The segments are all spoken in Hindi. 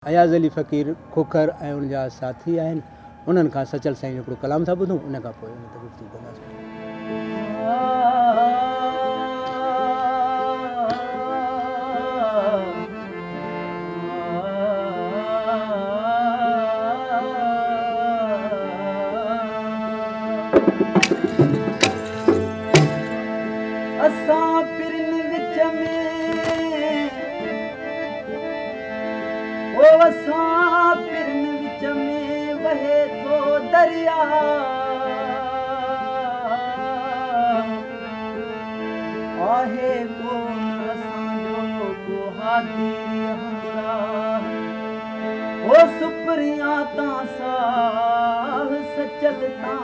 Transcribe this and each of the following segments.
अयाज़ अली फ़क़ीर खोखर ऐं उनजा साथी आहिनि। उन्हनि खां सचल साईं जो हिकिड़ो कलाम था ॿुधूं, उन खां पोइ उन ते गुफ़्तगू कंदासीं। असां पिरन विच में असां पिरन विच में वहे थो दरिया, आहे कोन असांजो को हादी हमराह, ओ सुप्रिया तां साह सचल तां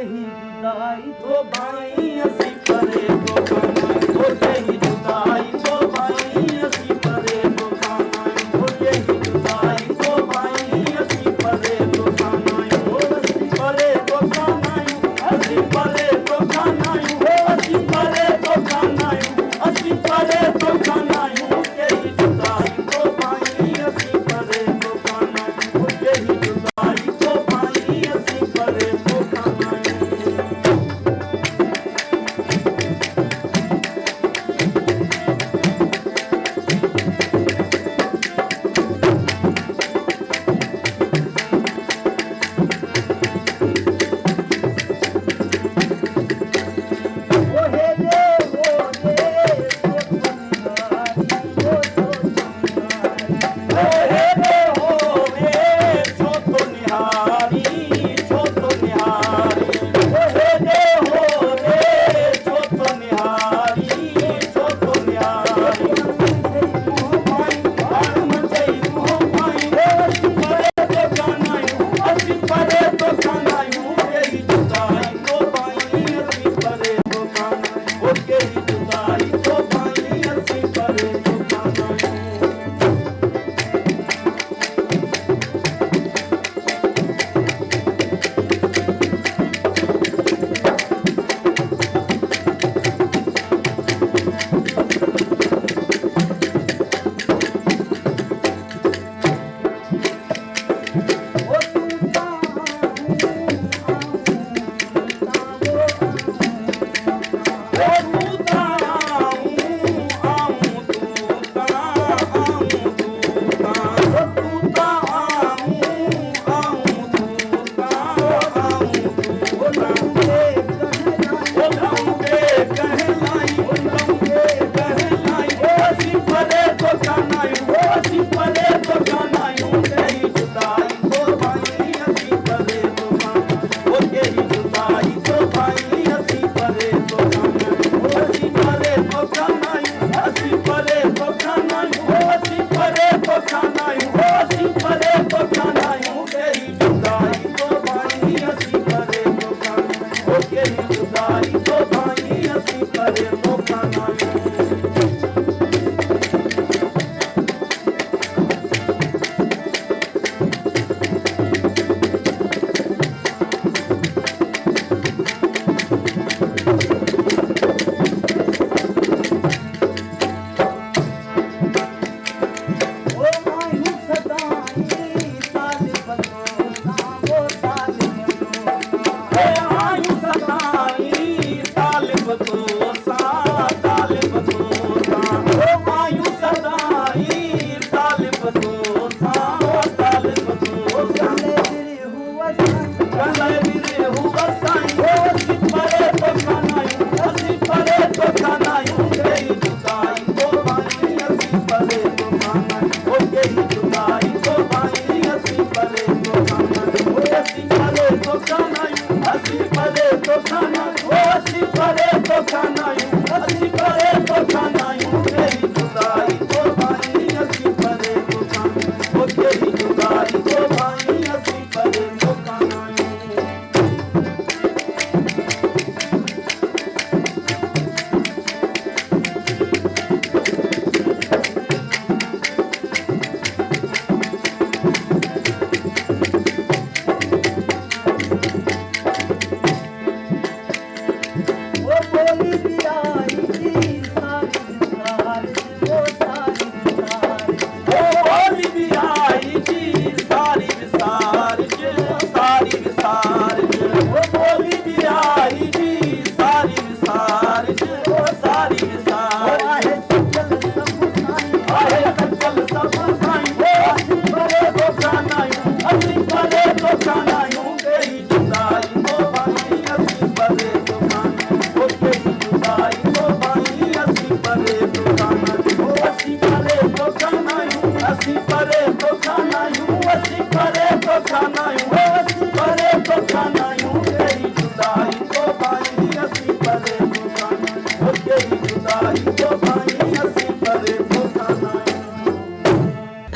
ही जुदाई तो भाई असी परे तो खाना, ही जुदाई तो भाई असी परे तो खाना, ही जुदाई तो भाई असी परे तो खाना, असी परे तो खाना, असी परे तो खाना, असी परे तो खाना, असी परे तो खाना, ही जुदाई तो भाई असी परे तो खाना, ही जुदाई तो भाई असी परे तो खाना।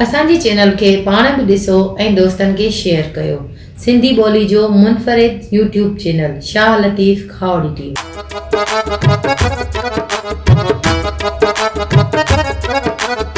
असांजी चैनल खे पाण बि ॾिसो ऐं दोस्तनि खे शेयर कयो। सिंधी ॿोली जो मुनफ़रिद YouTube channel Shah Latif खावड़ी TV.